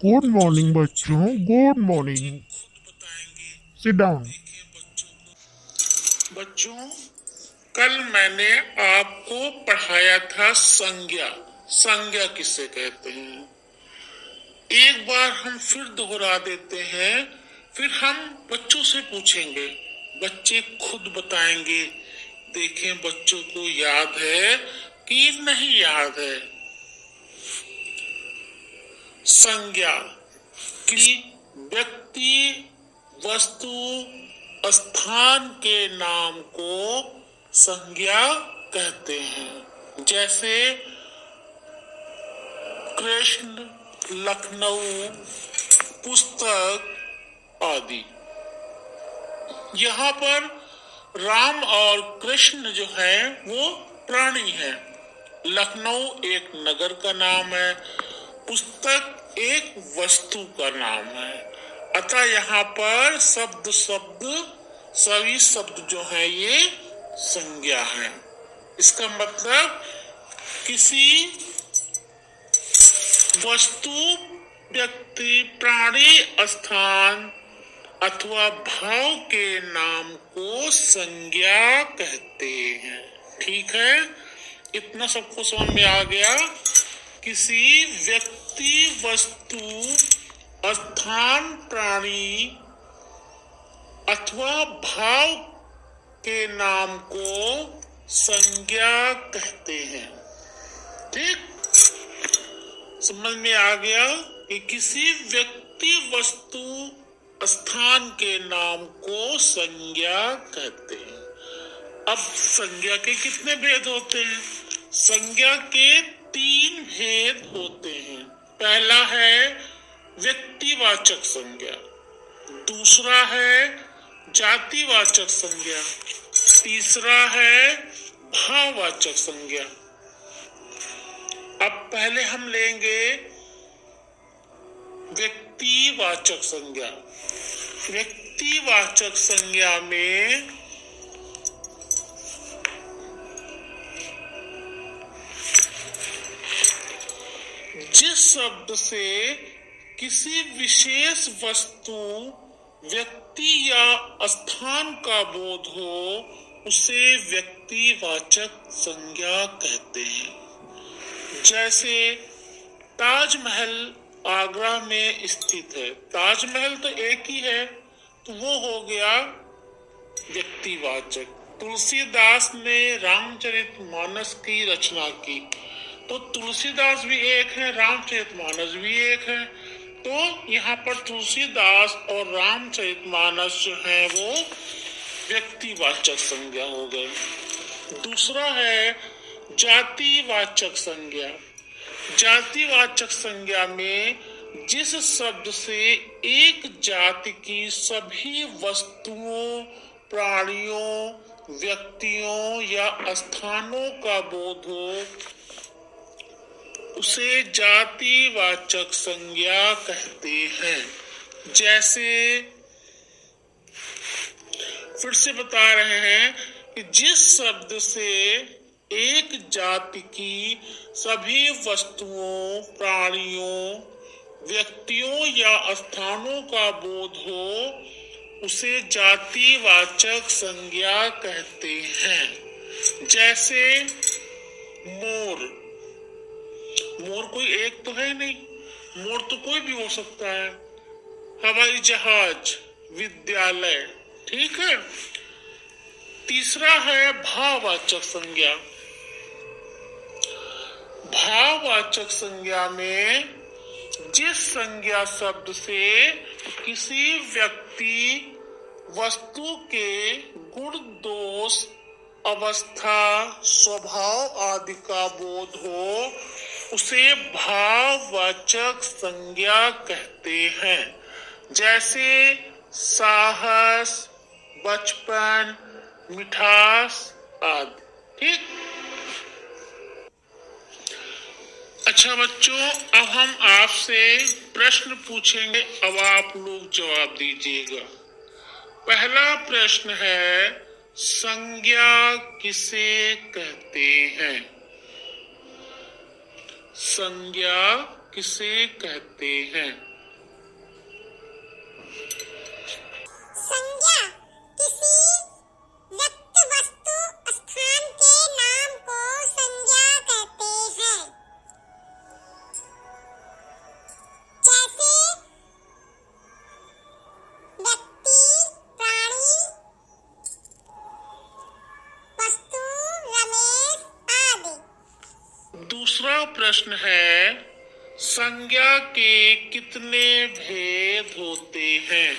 Good morning बच्चों, good morning. Sit down. बच्चों, कल मैंने आपको पढ़ाया था संज्ञा। संज्ञा किसे कहते हैं, एक बार हम फिर दोहरा देते हैं, फिर हम बच्चों से पूछेंगे, बच्चे खुद बताएंगे। देखें बच्चों को याद है कि नहीं याद है। संज्ञा किसी व्यक्ति, वस्तु, स्थान के नाम को संज्ञा कहते हैं। जैसे कृष्ण, लखनऊ, पुस्तक आदि। यहाँ पर राम और कृष्ण जो है वो प्राणी है, लखनऊ एक नगर का नाम है, पुस्तक एक वस्तु का नाम है। अतः यहाँ पर शब्द शब्द सभी शब्द जो है ये संज्ञा है। इसका मतलब किसी वस्तु, व्यक्ति, प्राणी, स्थान अथवा भाव के नाम को संज्ञा कहते हैं। ठीक है, इतना सबको समझ में आ गया। किसी व्यक्ति, वस्तु, स्थान, प्राणी अथवा भाव के नाम को संज्ञा कहते हैं। ठीक, समझ में आ गया कि किसी व्यक्ति, वस्तु, स्थान के नाम को संज्ञा कहते हैं। अब संज्ञा के कितने भेद होते हैं? संज्ञा के 3 भेद होते हैं। पहला है व्यक्तिवाचक संज्ञा, दूसरा है जातिवाचक संज्ञा, तीसरा है भाववाचक संज्ञा। अब पहले हम लेंगे व्यक्तिवाचक संज्ञा। व्यक्तिवाचक संज्ञा में जिस शब्द से किसी विशेष वस्तु, व्यक्ति या स्थान का बोध हो उसे व्यक्तिवाचक संज्ञा कहते हैं। जैसे ताजमहल आगरा में स्थित है, ताजमहल तो एक ही है, तो वो हो गया व्यक्तिवाचक। तुलसीदास ने रामचरितमानस की रचना की, तो तुलसीदास भी एक है, रामचरितमानस भी एक है, तो यहाँ पर तुलसीदास और रामचरितमानस जो है वो व्यक्तिवाचक संज्ञा हो गए। दूसरा है जातिवाचक संज्ञा। जातिवाचक संज्ञा में जिस शब्द से एक जाति की सभी वस्तुओं, प्राणियों, व्यक्तियों या स्थानों का बोध हो उसे जातिवाचक संज्ञा कहते हैं। जैसे फिर से बता रहे हैं कि जिस शब्द से एक जाति की सभी वस्तुओं, प्राणियों, व्यक्तियों या स्थानों का बोध हो उसे जातिवाचक संज्ञा कहते हैं। जैसे मोर, मोर कोई एक तो है नहीं, मोर तो कोई भी हो सकता है। हवाई जहाज, विद्यालय, ठीक है। तीसरा है भाववाचक संज्ञा। भाववाचक संज्ञा में जिस संज्ञा शब्द से किसी व्यक्ति, वस्तु के गुण, दोष, अवस्था, स्वभाव आदि का बोध हो उसे भाववाचक संज्ञा कहते हैं। जैसे साहस, बचपन, मिठास आदि। ठीक, अच्छा बच्चों, अब हम आपसे प्रश्न पूछेंगे, अब आप लोग जवाब दीजिएगा। पहला प्रश्न है, संज्ञा किसे कहते हैं? संज्ञा किसे कहते हैं? संज्ञा किसी व्यक्ति वस्तु स्थान के नाम को संज्ञा कहते हैं। जैसे व्यक्ति, प्राणी, वस्तु, रमेश आदि। दूसरा प्रश्न है, संज्ञा के कितने भेद होते हैं?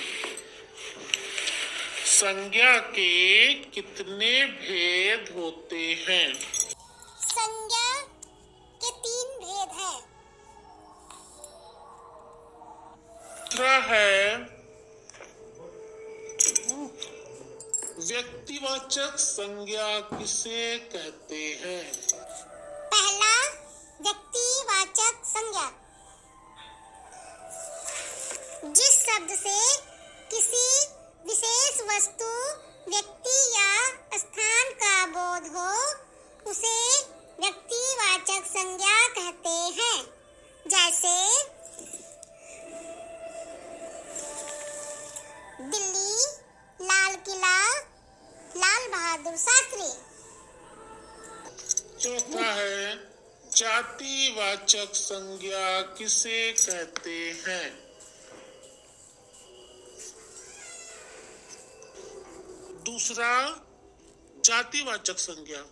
संज्ञा के कितने भेद होते हैं? संज्ञा के 3 भेद हैं। दूसरा है, व्यक्तिवाचक संज्ञा किसे कहते हैं? पहला, व्यक्तिवाचक संज्ञा जिस शब्द से किसी विशेष वस्तु, व्यक्ति या स्थान का बोध हो उसे व्यक्तिवाचक संज्ञा कहते हैं। जैसे दिल्ली, लाल किला, लाल बहादुर शास्त्री। चौथा है, जातिवाचक संज्ञा किसे कहते हैं? दूसरा, जातिवाचक संज्ञा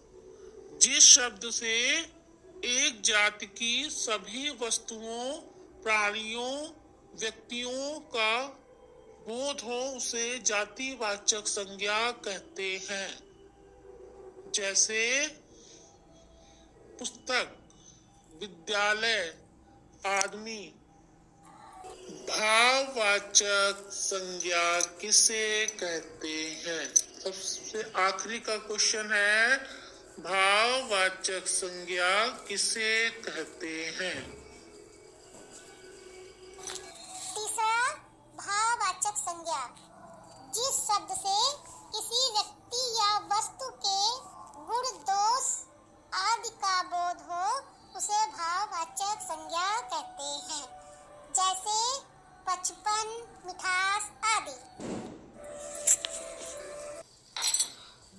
जिस शब्द से एक जाति की सभी वस्तुओं, प्राणियों, व्यक्तियों का बोध हो उसे जातिवाचक संज्ञा कहते हैं। जैसे पुस्तक, विद्यालय, आदमी। भाववाचक संज्ञा किसे कहते हैं? सबसे आखिरी का क्वेश्चन है, भाववाचक संज्ञा किसे कहते हैं? तीसरा, भाववाचक संज्ञा जिस शब्द से किसी व्यक्ति या वस्तु के गुण, दोष आदि का बोध हो उसे भाववाचक संज्ञा कहते हैं। जैसे बचपन, मिठास आदि।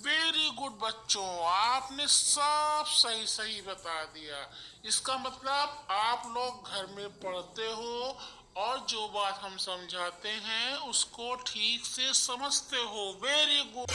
वेरी गुड बच्चों, आपने सब सही बता दिया। इसका मतलब आप लोग घर में पढ़ते हो और जो बात हम समझाते हैं उसको ठीक से समझते हो। Very good.